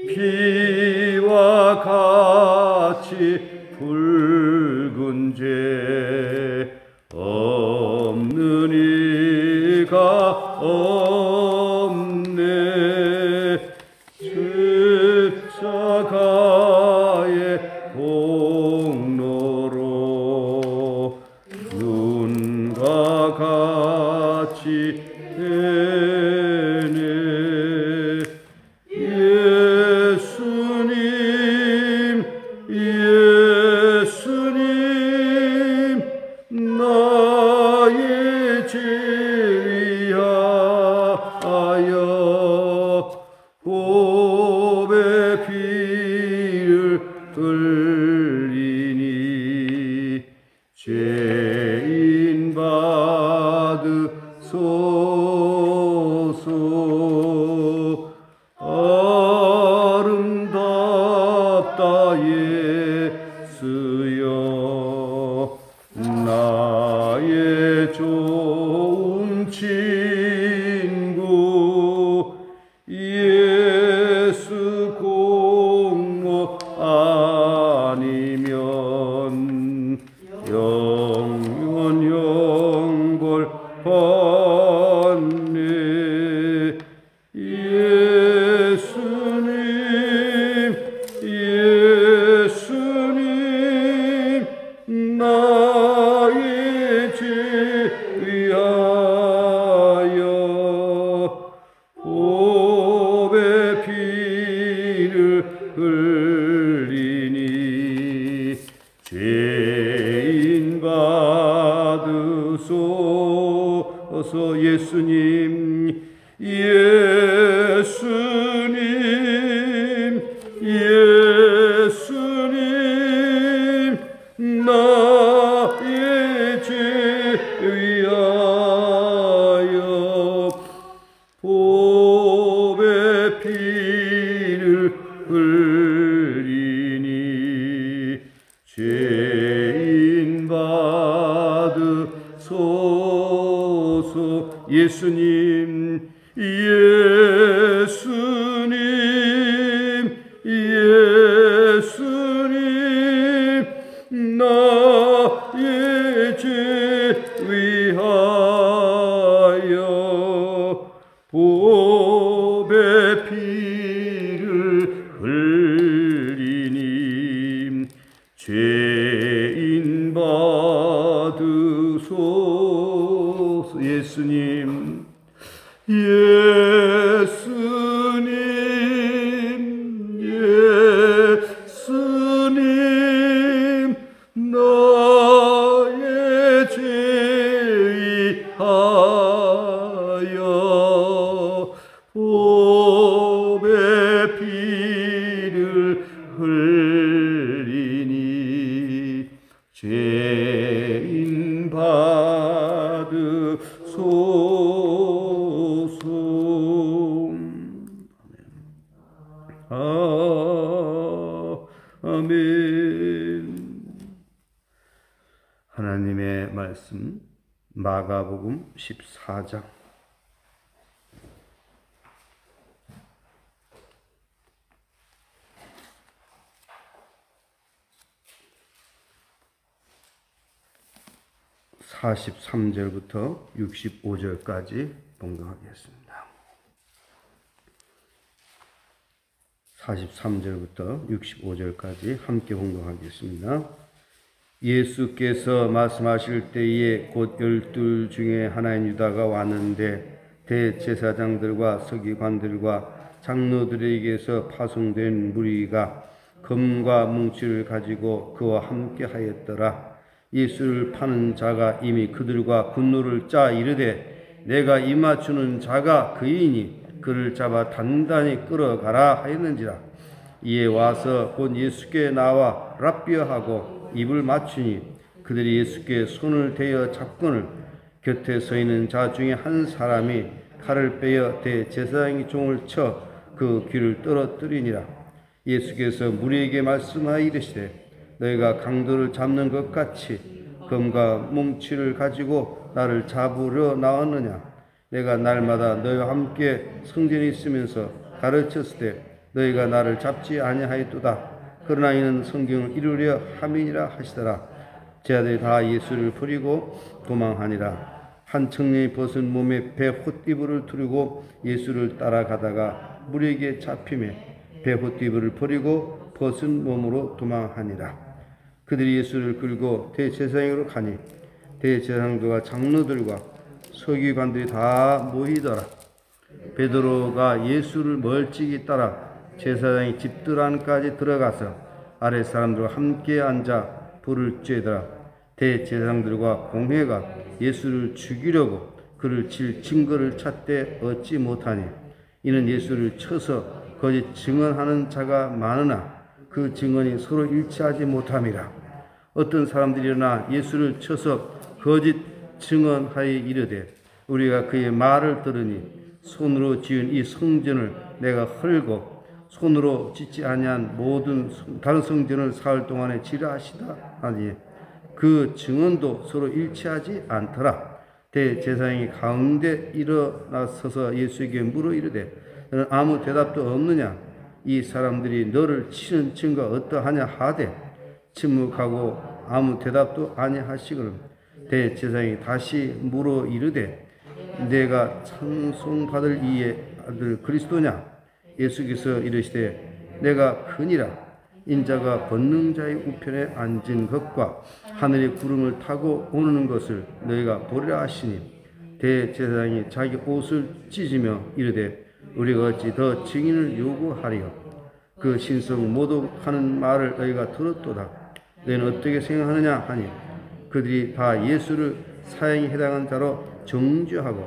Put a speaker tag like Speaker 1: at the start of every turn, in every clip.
Speaker 1: 피와 같이 붉은 죄 없는 이가 없네. 십자가의 공로로 눈과 같이 되네. 예수님 나의 죄 위하여 보배 피를 흘리니 죄인 받으소서. 아름답다 예수여 나의 좋은 친구. 예수 공로 아니면 영원 영벌 받네. 예수님 나의 죄 위하여 보배 피를 흘리니 죄인 받으소서. 예수님 나의 죄 위하여 보배 피를 흘리니 죄인 받으소서. 예수님 나의 죄 위하여 보배 피를 흘리니 죄인 받으소서. 예수님 나의 죄 위하여 보배 피를 흘리니 죄인 받으소서. 아멘. 하나님의 말씀 마가복음 14장 43절부터 65절까지 봉독하겠습니다. 43절부터 65절까지 함께 봉독하겠습니다. 예수께서 말씀하실 때에 곧 12 중에 하나인 유다가 왔는데 대제사장들과 서기관들과 장로들에게서 파송된 무리가 금과 뭉치를 가지고 그와 함께 하였더라. 예수를 파는 자가 이미 그들과 분노를 짜 이르되 내가 입맞추는 자가 그이니 그를 잡아 단단히 끌어가라 하였는지라. 이에 와서 곧 예수께 나와 랍비여 하고 입을 맞추니 그들이 예수께 손을 대어 잡거늘 곁에 서 있는 자 중에 한 사람이 칼을 빼어 대제사장의 종을 쳐 그 귀를 떨어뜨리니라. 예수께서 무리에게 말씀하여 이르시되 너희가 강도를 잡는 것 같이 금과 뭉치를 가지고 나를 잡으려 나왔느냐. 내가 날마다 너희와 함께 성전에 있으면서 가르쳤을 때 너희가 나를 잡지 아니하였도다. 그러나 이는 성경을 이루려 함이니라 하시더라. 제 아들이 다 예수를 버리고 도망하니라. 한 청년이 벗은 몸에 배 헛디부를 두르고 예수를 따라가다가 무리에게 잡히매 배 헛디부를 버리고 벗은 몸으로 도망하니라. 그들이 예수를 끌고 대제사장으로 가니 대제사장들과 장로들과 서기관들이 다 모이더라. 베드로가 예수를 멀찍이 따라 제사장의 집들 안까지 들어가서 아랫 사람들과 함께 앉아 불을 쬐더라. 대제사장들과 공회가 예수를 죽이려고 그를 칠 증거를 찾되 얻지 못하니 이는 예수를 쳐서 거짓 증언하는 자가 많으나 그 증언이 서로 일치하지 못함이라. 어떤 사람들이 일어나 예수를 쳐서 거짓 증언하여 이르되 우리가 그의 말을 들으니 손으로 지은 이 성전을 내가 헐고 손으로 짓지 아니한 모든 다른 성전을 사흘 동안에 지라 하시다 하니 그 증언도 서로 일치하지 않더라. 대제사장이 가운데 일어나서서 예수에게 물어 이르되 너는 아무 대답도 없느냐? 이 사람들이 너를 치는 증거가 어떠하냐 하되 침묵하고 아무 대답도 아니하시거늘 대제사장이 다시 물어 이르되 내가 찬송받을 이의 아들 그리스도냐? 예수께서 이르시되 내가 크니라. 인자가 권능자의 우편에 앉은 것과 하늘의 구름을 타고 오는 것을 너희가 보리라 하시니 대제사장이 자기 옷을 찢으며 이르되 우리가 어찌 더 증인을 요구하리요? 그 신성 모독하는 말을 너희가 들었도다. 너희는 어떻게 생각하느냐 하니 그들이 다 예수를 사형에 해당한 자로 정죄하고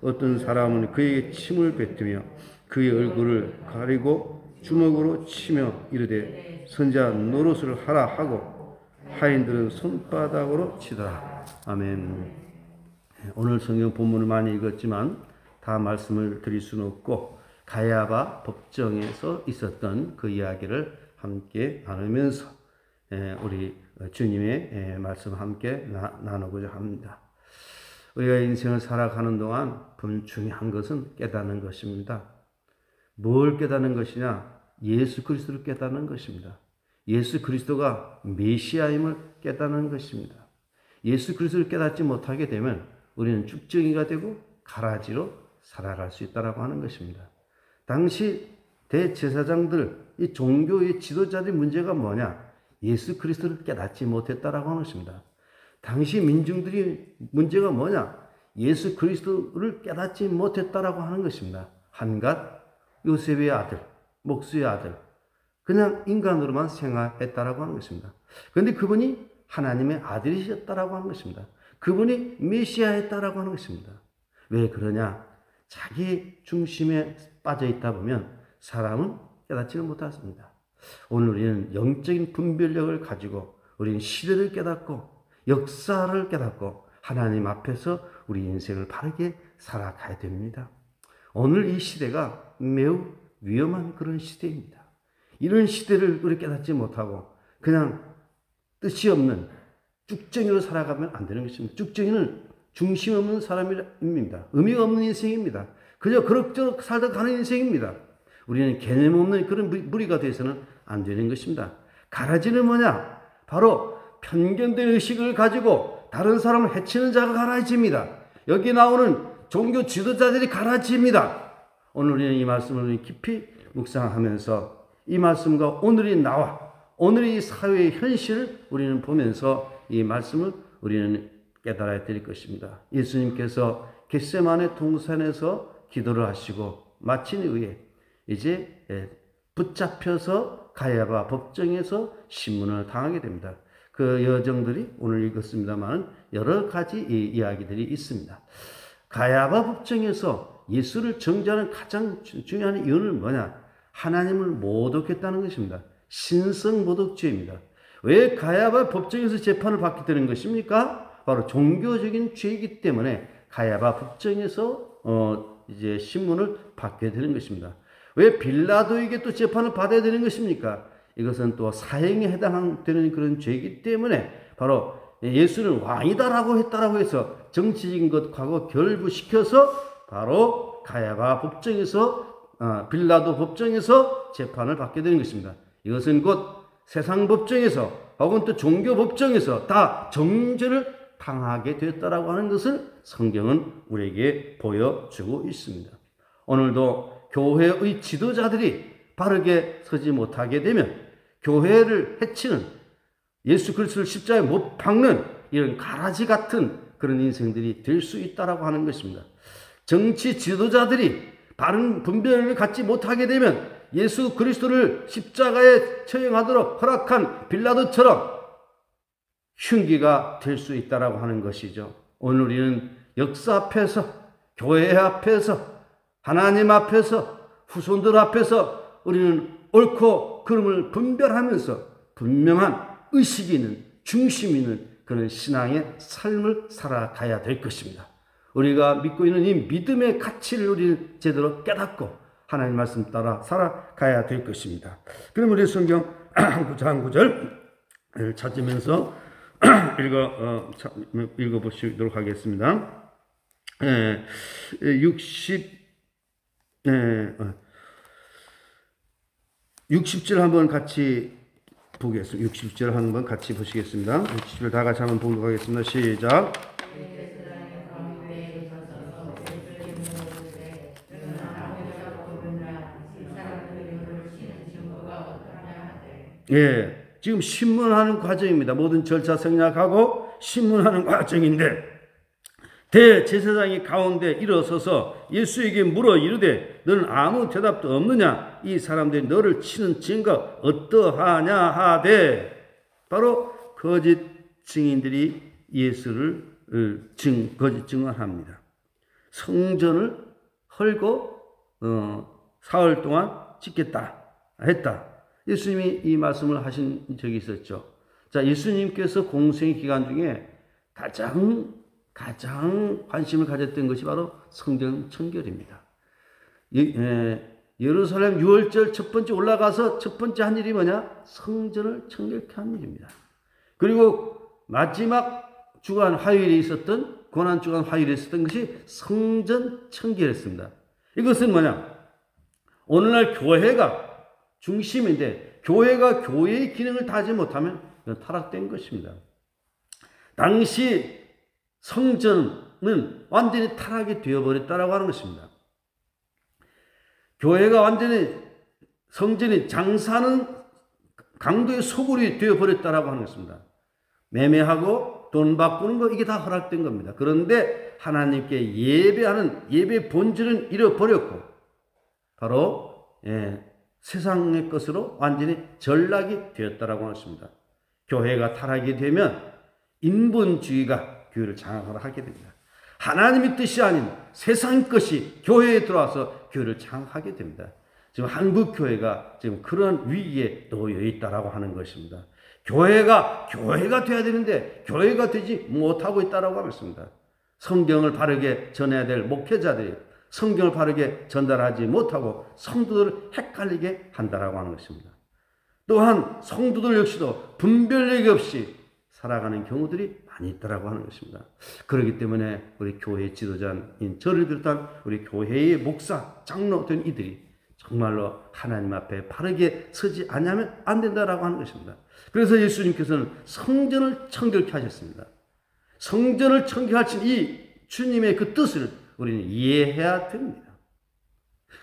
Speaker 1: 어떤 사람은 그에게 침을 뱉으며 그의 얼굴을 가리고 주먹으로 치며 이르되 선지자 노릇을 하라 하고 하인들은 손바닥으로 치더라. 아멘. 오늘 성경 본문을 많이 읽었지만 다 말씀을 드릴 수는 없고 가야바 법정에서 있었던 그 이야기를 함께 나누면서 우리 주님의 말씀 함께 나누고자 합니다. 우리가 인생을 살아가는 동안 중요한 것은 깨닫는 것입니다. 뭘 깨닫는 것이냐? 예수 그리스도를 깨닫는 것입니다. 예수 그리스도가 메시아임을 깨닫는 것입니다. 예수 그리스도를 깨닫지 못하게 되면 우리는 쭉정이가 되고 가라지로 살아갈 수 있다고 하는 것입니다. 당시 대제사장들, 이 종교의 지도자들의 문제가 뭐냐? 예수 그리스도를 깨닫지 못했다라고 하는 것입니다. 당시 민중들이 문제가 뭐냐? 예수 그리스도를 깨닫지 못했다라고 하는 것입니다. 한갓 요셉의 아들, 목수의 아들, 그냥 인간으로만 생활했다라고 하는 것입니다. 그런데 그분이 하나님의 아들이셨다라고 하는 것입니다. 그분이 메시아였다라고 하는 것입니다. 왜 그러냐? 자기 중심에 빠져 있다 보면 사람은 깨닫지를 못했습니다. 오늘 우리는 영적인 분별력을 가지고 우리는 시대를 깨닫고 역사를 깨닫고 하나님 앞에서 우리 인생을 바르게 살아가야 됩니다. 오늘 이 시대가 매우 위험한 그런 시대입니다. 이런 시대를 우리 깨닫지 못하고 그냥 뜻이 없는 쭉정이로 살아가면 안 되는 것입니다. 쭉정이는 중심 없는 사람입니다. 의미가 없는 인생입니다. 그저 그럭저럭 살다 가는 인생입니다. 우리는 개념 없는 그런 무리가 돼서는 안 되는 것입니다. 가라지는 뭐냐? 바로 편견된 의식을 가지고 다른 사람을 해치는 자가 가라집니다. 여기 나오는 종교 지도자들이 가라집니다. 오늘 우리는 이 말씀을 깊이 묵상하면서 이 말씀과 오늘이 나와 오늘의 사회의 현실을 우리는 보면서 이 말씀을 우리는 깨달아야 될 것입니다. 예수님께서 겟세마네 동산에서 기도를 하시고 마친 이후에 이제 붙잡혀서 가야바 법정에서 신문을 당하게 됩니다. 그 여정들이 오늘 읽었습니다만 여러 가지 이야기들이 있습니다. 가야바 법정에서 예수를 정죄하는 가장 중요한 이유는 뭐냐? 하나님을 모독했다는 것입니다. 신성 모독죄입니다. 왜 가야바 법정에서 재판을 받게 되는 것입니까? 바로 종교적인 죄이기 때문에 가야바 법정에서 이제 신문을 받게 되는 것입니다. 왜 빌라도에게 또 재판을 받아야 되는 것입니까? 이것은 또 사형에 해당되는 그런 죄이기 때문에 바로 예수는 왕이다라고 했다라고 해서 정치적인 것하고 결부시켜서 바로 가야바 법정에서 빌라도 법정에서 재판을 받게 되는 것입니다. 이것은 곧 세상 법정에서 혹은 또 종교 법정에서 다 정죄를 당하게 되었다라고 하는 것을 성경은 우리에게 보여주고 있습니다. 오늘도 교회의 지도자들이 바르게 서지 못하게 되면 교회를 해치는, 예수 그리스도를 십자가에 못 박는 이런 가라지 같은 그런 인생들이 될 수 있다라고 하는 것입니다. 정치 지도자들이 바른 분별을 갖지 못하게 되면 예수 그리스도를 십자가에 처형하도록 허락한 빌라도처럼 흉기가 될 수 있다라고 하는 것이죠. 오늘 우리는 역사 앞에서, 교회 앞에서, 하나님 앞에서, 후손들 앞에서 우리는 옳고 그름을 분별하면서 분명한 의식이 있는, 중심 있는 그런 신앙의 삶을 살아가야 될 것입니다. 우리가 믿고 있는 이 믿음의 가치를 우리는 제대로 깨닫고 하나님 말씀 따라 살아가야 될 것입니다. 그럼 우리 성경 한 구절 찾으면서 읽어보시도록 하겠습니다. 60절 한번 같이 보겠습니다. 60절 한번 같이 보시겠습니다. 60절 다 같이 한번 보도록 하겠습니다. 시작. 예, 지금 신문하는 과정입니다. 모든 절차 생략하고 신문하는 과정인데, 대제사장이 가운데 일어서서 예수에게 물어 이르되 너는 아무 대답도 없느냐? 이 사람들이 너를 치는 증거 어떠하냐 하되, 바로 거짓 증인들이 예수를 거짓 증언합니다. 성전을 헐고 사흘 동안 짓겠다 했다. 예수님이 이 말씀을 하신 적이 있었죠. 자, 예수님께서 공생 기간 중에 가장 관심을 가졌던 것이 바로 성전 청결입니다. 예루살렘 유월절 첫 번째 올라가서 첫 번째 한 일이 뭐냐? 성전을 청결케 한 일입니다. 그리고 마지막 주간 화요일에 있었던, 고난 주간 화요일에 있었던 것이 성전 청결했습니다. 이것은 뭐냐? 오늘날 교회가 중심인데 교회가 교회의 기능을 다하지 못하면 타락된 것입니다. 당시 성전은 완전히 타락이 되어버렸다라고 하는 것입니다. 교회가 완전히, 성전이 장사하는 강도의 소굴이 되어버렸다라고 하는 것입니다. 매매하고 돈 바꾸는 거, 이게 다 허락된 겁니다. 그런데 하나님께 예배하는 예배 본질은 잃어버렸고, 바로 세상의 것으로 완전히 전락이 되었다라고 하십니다. 교회가 타락이 되면 인본주의가 교회를 장악하게 됩니다. 하나님의 뜻이 아닌 세상 것이 교회에 들어와서 교회를 장악하게 됩니다. 지금 한국 교회가 지금 그런 위기에 놓여 있다라고 하는 것입니다. 교회가 돼야 되는데 교회가 되지 못하고 있다라고 하겠습니다. 성경을 바르게 전해야 될 목회자들이 성경을 바르게 전달하지 못하고 성도들을 헷갈리게 한다라고 하는 것입니다. 또한 성도들 역시도 분별력이 없이 살아가는 경우들이 많이 있다라고 하는 것입니다. 그렇기 때문에 우리 교회 지도자인 저를 비롯한 우리 교회의 목사, 장로 된 이들이 정말로 하나님 앞에 바르게 서지 않으면 안 된다라고 하는 것입니다. 그래서 예수님께서는 성전을 청결케 하셨습니다. 성전을 청결하신 이 주님의 그 뜻을 우리는 이해해야 됩니다.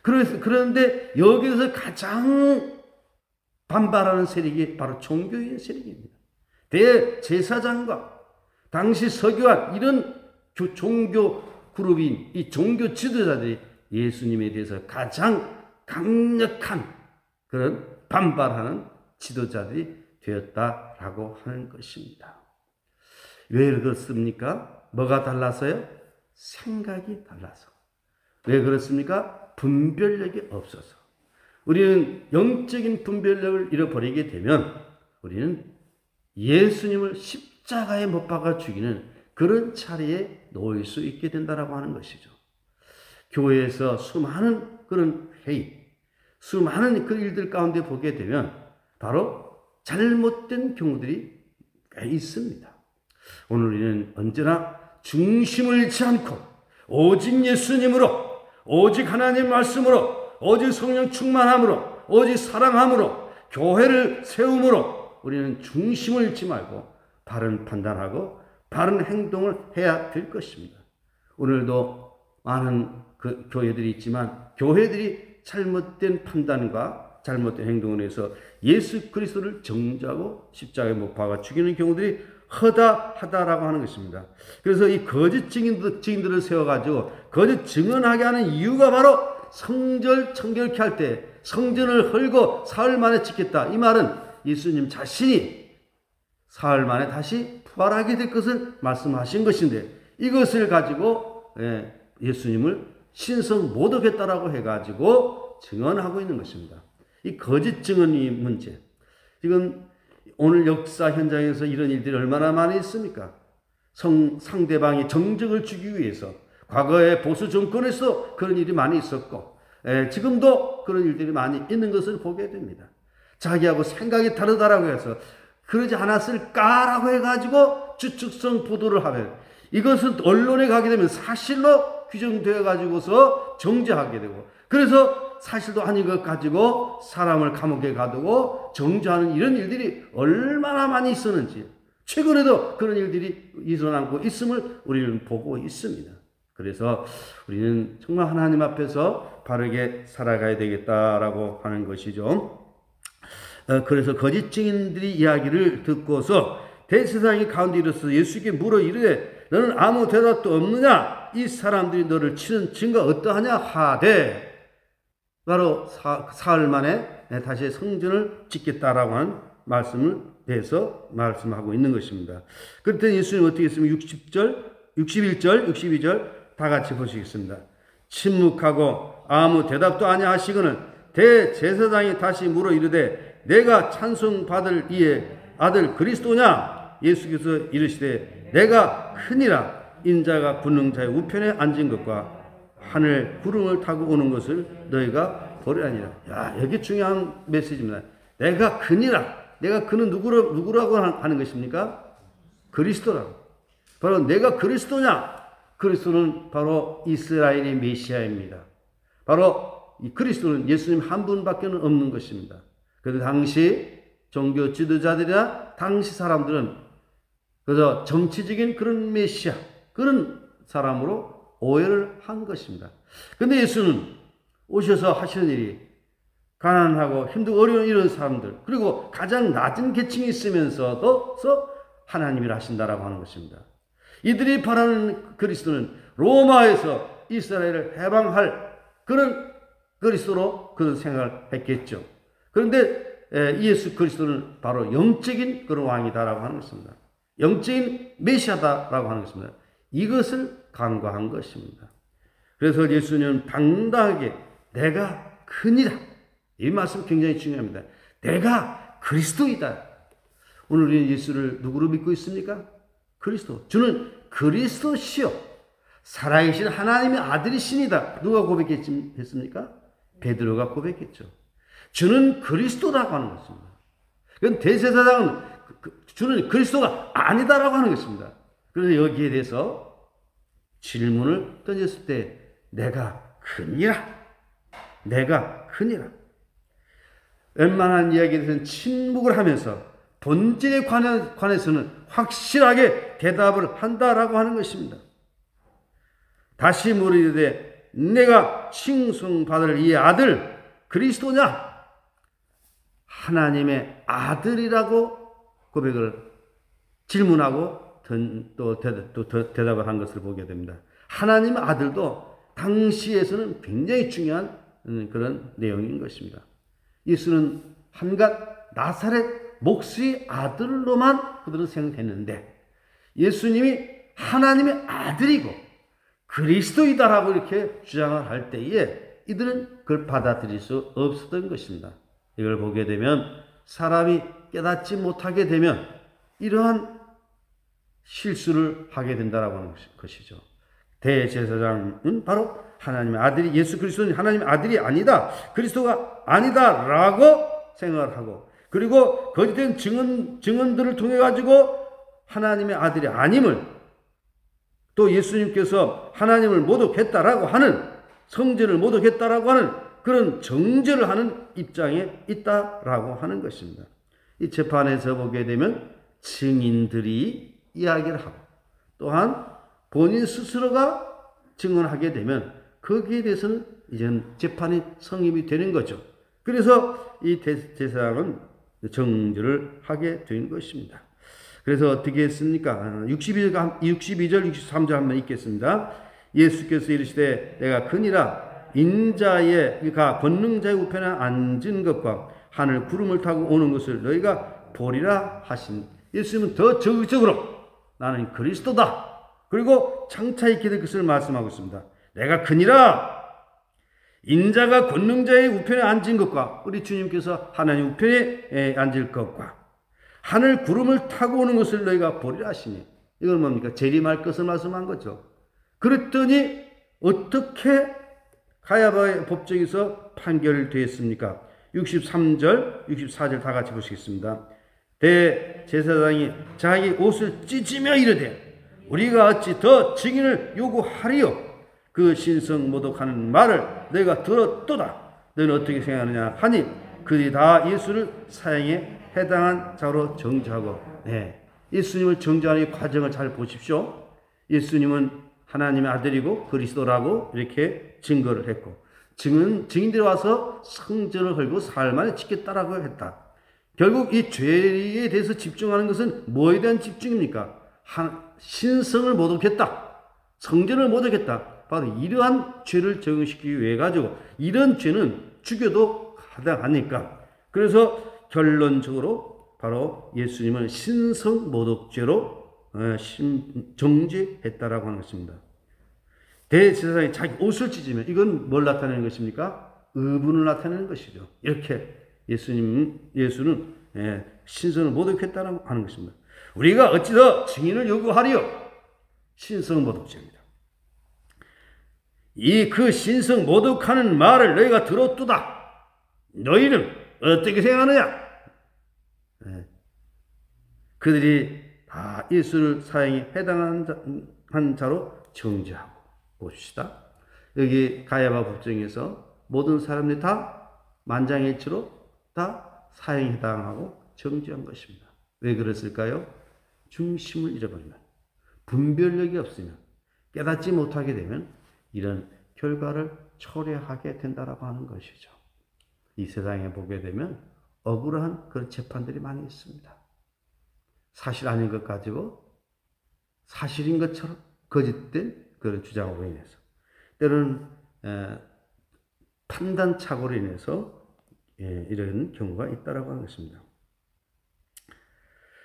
Speaker 1: 그런데 여기서 가장 반발하는 세력이 바로 종교인 세력입니다. 대제사장과 당시 서기관, 이런 종교 그룹인 이 종교 지도자들이 예수님에 대해서 가장 강력한 그런 반발하는 지도자들이 되었다라고 하는 것입니다. 왜 그렇습니까? 뭐가 달라서요? 생각이 달라서. 왜 그렇습니까? 분별력이 없어서. 우리는 영적인 분별력을 잃어버리게 되면 우리는 예수님을 십자가에 못 박아 죽이는 그런 차례에 놓일 수 있게 된다라고 하는 것이죠. 교회에서 수많은 그런 회의, 수많은 그 일들 가운데 보게 되면 바로 잘못된 경우들이 있습니다. 오늘 우리는 언제나 중심을 잃지 않고 오직 예수님으로, 오직 하나님 말씀으로 오직 성령 충만함으로, 오직 사랑함으로, 교회를 세움으로 우리는 중심을 잃지 말고 바른 판단하고 바른 행동을 해야 될 것입니다. 오늘도 많은 교회들이 있지만 교회들이 잘못된 판단과 잘못된 행동을 해서 예수 그리스도를 정죄하고 십자가에 못 박아 죽이는 경우들이 허다하다라고 하는 것입니다. 그래서 이 거짓 증인들을 세워가지고 거짓 증언하게 하는 이유가 바로 성전 청결케 할 때 성전을 헐고 사흘 만에 짓겠다. 이 말은 예수님 자신이 사흘 만에 다시 부활하게 될 것을 말씀하신 것인데 이것을 가지고 예수님을 신성 모독했다라고 해가지고 증언하고 있는 것입니다. 이 거짓 증언이 문제. 지금 오늘 역사 현장에서 이런 일들이 얼마나 많이 있습니까? 상대방이 정적을 주기 위해서 과거의 보수 정권에서 그런 일이 많이 있었고 지금도 그런 일들이 많이 있는 것을 보게 됩니다. 자기하고 생각이 다르다라고 해서 그러지 않았을까라고 해가지고 추측성 보도를 하면 이것은 언론에 가게 되면 사실로 규정되어 가지고서 정죄하게 되고 그래서 사실도 아닌 것 가지고 사람을 감옥에 가두고 정죄하는 이런 일들이 얼마나 많이 있었는지 최근에도 그런 일들이 일어나고 있음을 우리는 보고 있습니다. 그래서 우리는 정말 하나님 앞에서 바르게 살아가야 되겠다라고 하는 것이죠. 그래서 거짓 증인들이 이야기를 듣고서 대제사장이 가운데 일어서 예수께 물어 이르되 너는 아무 대답도 없느냐? 이 사람들이 너를 치는 증거가 어떠하냐 하되 바로 사흘 만에 다시 성전을 짓겠다라고 하는 말씀을 대해서 말씀하고 있는 것입니다. 그때 예수님 어떻게 했습니까? 61절, 62절 다 같이 보시겠습니다. 침묵하고 아무 대답도 아니야 하시거늘 대제사장이 다시 물어 이르되 내가 찬송받을 이의 아들 그리스도냐? 예수께서 이르시되 내가 크니라 인자가 분능자의 우편에 앉은 것과 하늘 구름을 타고 오는 것을 너희가 보리라니라. 야, 여기 중요한 메시지입니다. 내가 그니라. 내가 그는 누구라고 하는 것입니까? 그리스도라고. 바로 내가 그리스도냐? 그리스도는 바로 이스라엘의 메시아입니다. 바로 이 그리스도는 예수님 한 분밖에 없는 것입니다. 그래서 당시 종교 지도자들이나 당시 사람들은 그래서 정치적인 그런 메시아, 그런 사람으로 오해를 한 것입니다. 그런데 예수는 오셔서 하시는 일이 가난하고 힘들고 어려운 이런 사람들, 그리고 가장 낮은 계층이 있으면서도 하나님이라 하신다라고 하는 것입니다. 이들이 바라는 그리스도는 로마에서 이스라엘을 해방할 그런 그리스도로 그런 생각을 했겠죠. 그런데 예수 그리스도는 바로 영적인 그런 왕이다라고 하는 것입니다. 영적인 메시아다라고 하는 것입니다. 이것을 간과한 것입니다. 그래서 예수님은 당당하게 내가 크니라. 이 말씀 굉장히 중요합니다. 내가 그리스도이다. 오늘 우리는 예수를 누구로 믿고 있습니까? 그리스도. 주는 그리스도시요 살아계신 하나님의 아들이시니다. 누가 고백했습니까? 베드로가 고백했죠. 주는 그리스도라고 하는 것입니다. 그건 대제사장은 주는 그리스도가 아니다라고 하는 것입니다. 그래서 여기에 대해서 질문을 던졌을 때 내가 크니라. 내가 크니라. 웬만한 이야기에 대해서는 침묵을 하면서 본질에 관해서는 확실하게 대답을 한다라고 하는 것입니다. 다시 물으되 내가 칭송받을 이 아들 그리스도냐? 하나님의 아들이라고 고백을 질문하고 또 대답을 한 것을 보게 됩니다. 하나님의 아들도 당시에서는 굉장히 중요한 그런 내용인 것입니다. 예수는 한갓 나사렛 목수의 아들로만 그들은 생각했는데 예수님이 하나님의 아들이고 그리스도이다라고 이렇게 주장을 할 때에 이들은 그걸 받아들일 수 없었던 것입니다. 이걸 보게 되면 사람이 깨닫지 못하게 되면 이러한 실수를 하게 된다라고 하는 것이죠. 대제사장은 바로 하나님의 아들이 예수 그리스도는 하나님의 아들이 아니다. 그리스도가 아니다라고 생각을 하고 그리고 거짓된 증언들을 통해 가지고 하나님의 아들이 아님을 또 예수님께서 하나님을 모독했다라고 하는 성전을 모독했다라고 하는 그런 정죄를 하는 입장에 있다라고 하는 것입니다. 이 재판에서 보게 되면 증인들이 이야기를 하고 또한 본인 스스로가 증언하게 되면 거기에 대해서는 이제는 재판이 성립이 되는 거죠. 그래서 이 제사장은 정죄를 하게 된 것입니다. 그래서 어떻게 했습니까? 62절, 63절 한번 읽겠습니다. 예수께서 이르시되 내가 크니라 인자의 권능자의 우편에 앉은 것과 하늘 구름을 타고 오는 것을 너희가 보리라 하신. 예수님은 더 적극적으로 나는 그리스도다. 그리고 장차 있게 될 것을 말씀하고 있습니다. 내가 크니라 인자가 권능자의 우편에 앉은 것과 우리 주님께서 하나님 우편에 앉을 것과 하늘 구름을 타고 오는 것을 너희가 보리라 하시니. 이건 뭡니까? 재림할 것을 말씀한 거죠. 그랬더니 어떻게 가야바의 법정에서 판결되었습니까? 63절, 64절 다 같이 보시겠습니다. 대제사장이 자기 옷을 찢으며 이르되 우리가 어찌 더 증인을 요구하리요? 그 신성 모독하는 말을 너희가 들었도다. 너희는 어떻게 생각하느냐 하니 그들이 다 예수를 사형에 해당한 자로 정죄하고. 예수님을 정죄하는 과정을 잘 보십시오. 예수님은 하나님의 아들이고 그리스도라고 이렇게 증거를 했고 증인들이 와서 성전을 헐고 사흘 만에 짓겠다라고 했다. 결국 이 죄에 대해서 집중하는 것은 뭐에 대한 집중입니까? 신성을 모독했다. 성전을 모독했다. 바로 이러한 죄를 적용시키기 위해 가지고 이런 죄는 죽여도 가당하니까. 그래서 결론적으로 바로 예수님은 신성 모독죄로 정죄했다라고 하는 것입니다. 대제사장이 자기 옷을 찢으면 이건 뭘 나타내는 것입니까? 의분을 나타내는 것이죠. 이렇게 예수는 신성을 모독했다라고 하는 것입니다. 우리가 어찌 더 증인을 요구하리요? 신성 모독죄입니다. 그 신성 모독하는 말을 너희가 들었도다. 너희는 어떻게 생각하느냐? 그들이 다 예수를 사형에 해당한 자로 정죄하고. 봅시다. 여기 가야바 법정에서 모든 사람들이 다 만장일치로 다 사형에 해당하고 정죄한 것입니다. 왜 그랬을까요? 중심을 잃어버리면, 분별력이 없으면, 깨닫지 못하게 되면 이런 결과를 초래하게 된다라고 하는 것이죠. 이 세상에 보게 되면 억울한 그런 재판들이 많이 있습니다. 사실 아닌 것 가지고 사실인 것처럼 거짓된 그런 주장으로 인해서 때로는 판단착오로 인해서 이런 경우가 있다라고 하는 것입니다.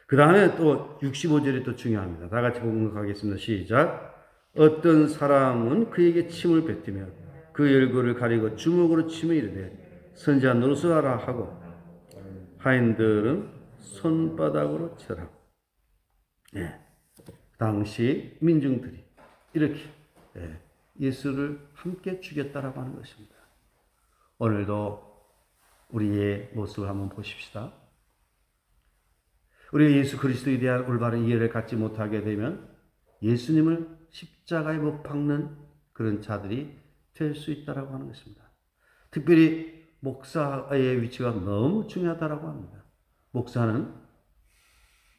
Speaker 1: 그 다음에 또 65절이 또 중요합니다. 다 같이 공격하겠습니다. 시작. 어떤 사람은 그에게 침을 뱉으며 그 얼굴을 가리고 주먹으로 치며 이르되 선지자 노릇을 하라 하고 하인들은 손바닥으로 쳐라. 당시 민중들이 이렇게 예수를 함께 죽였다라고 하는 것입니다. 오늘도 우리의 모습을 한번 보십시다. 우리가 예수 그리스도에 대한 올바른 이해를 갖지 못하게 되면 예수님을 십자가에 못 박는 그런 자들이 될 수 있다라고 하는 것입니다. 특별히 목사의 위치가 너무 중요하다라고 합니다. 목사는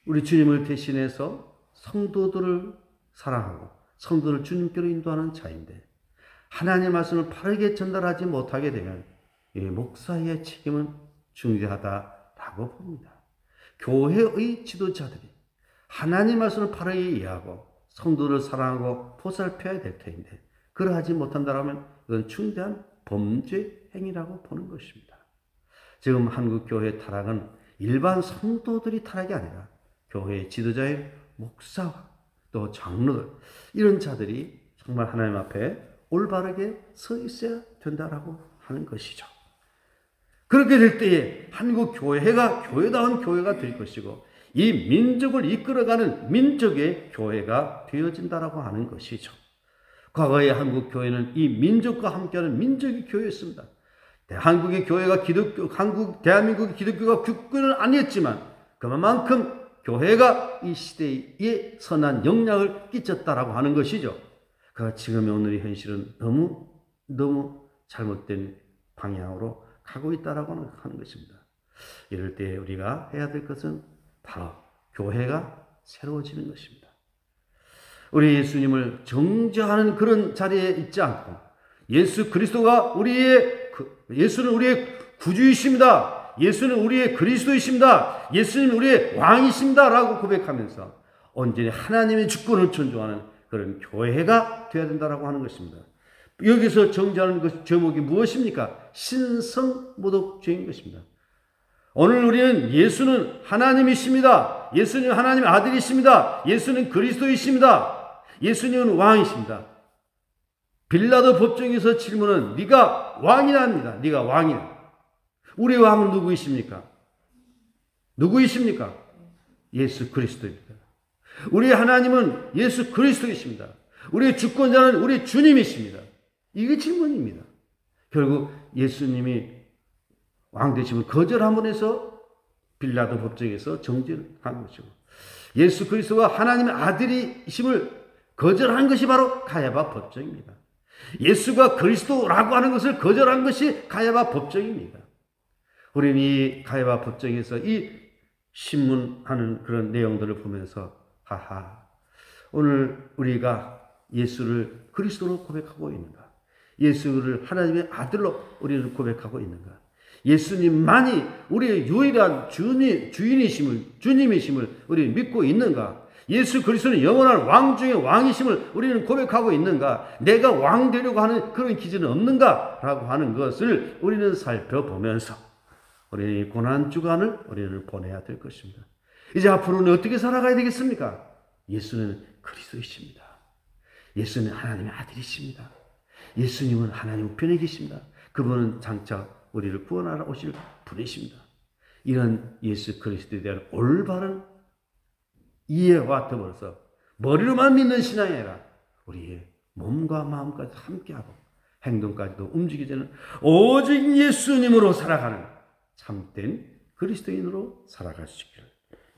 Speaker 1: 우리 주님을 대신해서 성도들을 사랑하고 성도를 주님께로 인도하는 자인데 하나님의 말씀을 바르게 전달하지 못하게 되면 이 목사의 책임은 중대하다라고 봅니다. 교회의 지도자들이 하나님의 말씀을 바르게 이해하고 성도를 사랑하고 보살펴야 될 텐데 그러하지 못한다면 이건 중대한 범죄 행위라고 보는 것입니다. 지금 한국 교회의 타락은 일반 성도들이 타락이 아니라 교회의 지도자의 목사와 또 장로들 이런 자들이 정말 하나님 앞에 올바르게 서 있어야 된다라고 하는 것이죠. 그렇게 될 때에 한국 교회가 교회다운 교회가 될 것이고 이 민족을 이끌어가는 민족의 교회가 되어진다라고 하는 것이죠. 과거의 한국 교회는 이 민족과 함께하는 민족의 교회였습니다. 한국의 교회가 대한민국의 기독교가 국권은 아니었지만 그만큼 교회가 이 시대에 선한 영향을 끼쳤다라고 하는 것이죠. 지금의 오늘의 현실은 너무 잘못된 방향으로 가고 있다라고 하는 것입니다. 이럴 때 우리가 해야 될 것은 바로 교회가 새로워지는 것입니다. 우리 예수님을 정죄하는 그런 자리에 있지 않고 예수 그리스도가 예수는 우리의 구주이십니다. 예수는 우리의 그리스도이십니다. 예수는 우리의 왕이십니다. 라고 고백하면서 온전히 하나님의 주권을 존중하는 그런 교회가 되어야 된다고 하는 것입니다. 여기서 정죄하는 것 제목이 무엇입니까? 신성모독죄인 것입니다. 오늘 우리는 예수는 하나님이십니다. 예수는 하나님의 아들이십니다. 예수는 그리스도이십니다. 예수님은 왕이십니다. 빌라도 법정에서 질문은 네가 왕이라 합니다. 네가 왕이라. 우리 왕은 누구이십니까? 누구이십니까? 예수 그리스도입니다. 우리 하나님은 예수 그리스도이십니다. 우리의 주권자는 우리 주님이십니다. 이게 질문입니다. 결국 예수님이 왕 되심을 거절함으로 해서 빌라도 법정에서 정죄를 한 것이고 예수 그리스도가 하나님의 아들이심을 거절한 것이 바로 가야바 법정입니다. 예수가 그리스도라고 하는 것을 거절한 것이 가야바 법정입니다. 우리는 이 가야바 법정에서 이 신문하는 그런 내용들을 보면서 오늘 우리가 예수를 그리스도로 고백하고 있는가? 예수를 하나님의 아들로 우리는 고백하고 있는가? 예수님만이 우리의 유일한 주님이심을 우리는 믿고 있는가? 예수 그리스도는 영원한 왕 중의 왕이심을 우리는 고백하고 있는가? 내가 왕 되려고 하는 그런 기준은 없는가? 라고 하는 것을 우리는 살펴보면서 우리는 이 고난주간을 우리는 보내야 될 것입니다. 이제 앞으로는 어떻게 살아가야 되겠습니까? 예수는 그리스도이십니다. 예수는 하나님의 아들이십니다. 예수님은 하나님 우편에 계십니다. 그분은 장차 우리를 구원하러 오실 분이십니다. 이런 예수 그리스도에 대한 올바른 이해와 더불어서 머리로만 믿는 신앙이 아니라 우리의 몸과 마음까지 함께하고 행동까지도 움직이지는 오직 예수님으로 살아가는 참된 그리스도인으로 살아갈 수 있기를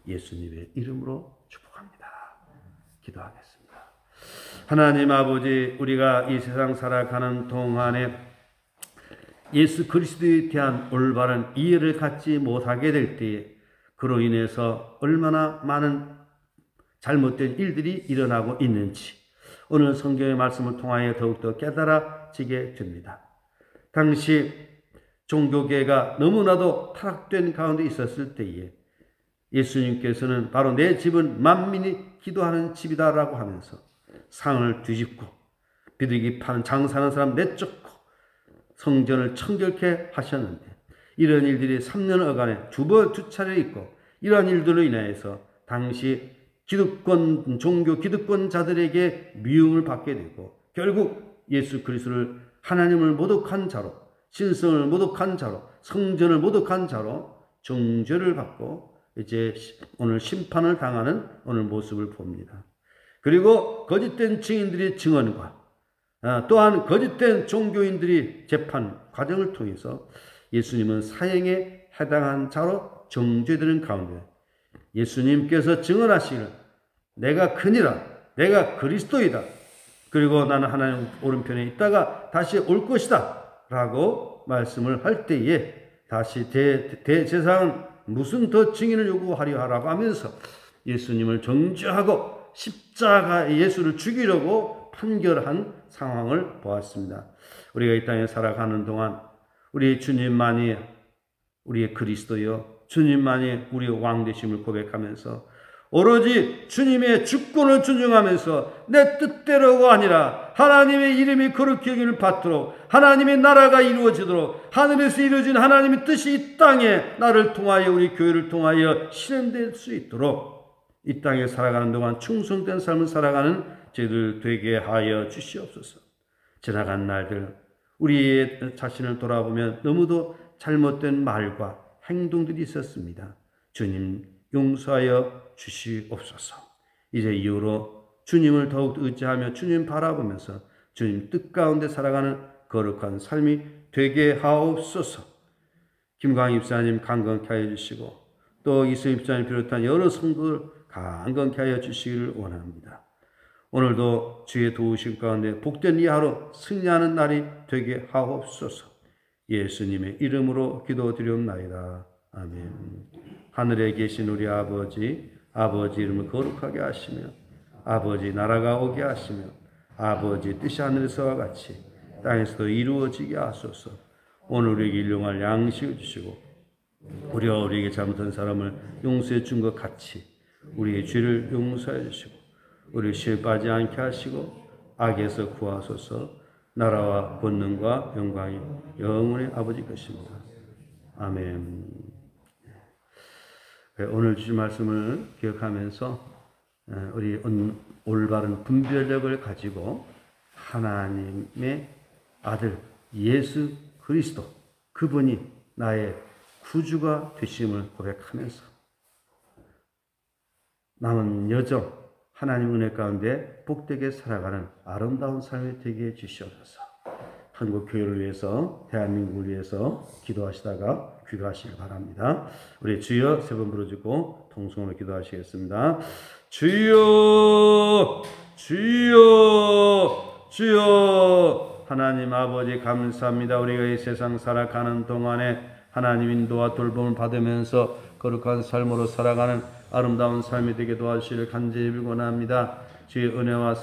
Speaker 1: 예수님의 이름으로 축복합니다. 기도하겠습니다. 하나님 아버지, 우리가 이 세상 살아가는 동안에 예수 그리스도에 대한 올바른 이해를 갖지 못하게 될 때에 그로 인해서 얼마나 많은 잘못된 일들이 일어나고 있는지 오늘 성경의 말씀을 통하여 더욱더 깨달아지게 됩니다. 당시 종교계가 너무나도 타락된 가운데 있었을 때에 예수님께서는 바로 내 집은 만민이 기도하는 집이다라고 하면서 상을 뒤집고 비둘기 파는 장사하는 사람 내쫓고 성전을 청결케 하셨는데 이런 일들이 3년 어간에 두 차례 있고 이러한 일들로 인하여서 당시 종교 기득권자들에게 미움을 받게 되고 결국 예수 그리스도를 하나님을 모독한 자로 신성을 모독한 자로 성전을 모독한 자로 정죄를 받고 이제 오늘 심판을 당하는 오늘 모습을 봅니다. 그리고 거짓된 증인들의 증언과 또한 거짓된 종교인들이 재판 과정을 통해서 예수님은 사형에 해당한 자로 정죄되는 가운데 예수님께서 증언하시기를 내가 크니라 내가 그리스도이다 그리고 나는 하나님 오른편에 있다가 다시 올 것이다 라고 말씀을 할 때에 다시 대제사장은 무슨 더 증인을 요구하려 하라고 하면서 예수님을 정죄하고 십자가에 예수를 죽이려고 판결한 상황을 보았습니다. 우리가 이 땅에 살아가는 동안 우리 주님만이 우리의 그리스도요 주님만이 우리의 왕 되심을 고백하면서 오로지 주님의 주권을 존중하면서 내 뜻대로가 아니라 하나님의 이름이 거룩히 여김을 받도록 하나님의 나라가 이루어지도록 하늘에서 이루어진 하나님의 뜻이 이 땅에 나를 통하여 우리 교회를 통하여 실현될 수 있도록 이 땅에 살아가는 동안 충성된 삶을 살아가는 저희들 되게 하여 주시옵소서. 지나간 날들 우리의 자신을 돌아보면 너무도 잘못된 말과 행동들이 있었습니다. 주님 용서하여 주시옵소서. 이제 이후로 주님을 더욱 의지하며 주님 바라보면서 주님 뜻 가운데 살아가는 거룩한 삶이 되게 하옵소서. 김광희 입사님 강건케 하여 주시고 또 이승희 입사님 비롯한 여러 성도들 강건케 하여 주시기를 원합니다. 오늘도 주의 도우심 가운데 복된 이 하루 승리하는 날이 되게 하옵소서. 예수님의 이름으로 기도드리옵나이다. 아멘. 하늘에 계신 우리 아버지, 아버지 이름을 거룩하게 하시며 아버지 나라가 오게 하시며 아버지 뜻이 하늘에서와 같이 땅에서도 이루어지게 하소서. 오늘 우리에게 일용할 양식을 주시고 우리가 우리에게 잘못한 사람을 용서해 준 것 같이 우리의 죄를 용서해 주시고 우리를 시험에 빠지지 않게 하시고 악에서 구하소서. 나라와 권능과 영광이 영원의 아버지 것입니다. 아멘. 오늘 주신 말씀을 기억하면서 우리 올바른 분별력을 가지고 하나님의 아들 예수 그리스도 그분이 나의 구주가 되심을 고백하면서 남은 여정 하나님 은혜 가운데 복되게 살아가는 아름다운 삶이 되게 해주시옵소서. 한국 교회를 위해서 대한민국을 위해서 기도하시다가 귀가하시길 바랍니다. 우리 주여 세 번 부르짖고 통성으로 기도하시겠습니다. 주여 주여 주여. 하나님 아버지 감사합니다. 우리가 이 세상 살아가는 동안에 하나님 인도와 돌봄을 받으면서 거룩한 삶으로 살아가는 아름다운 삶이 되게 도와주시기를 간절히 빌곤합니다. 주의 은혜와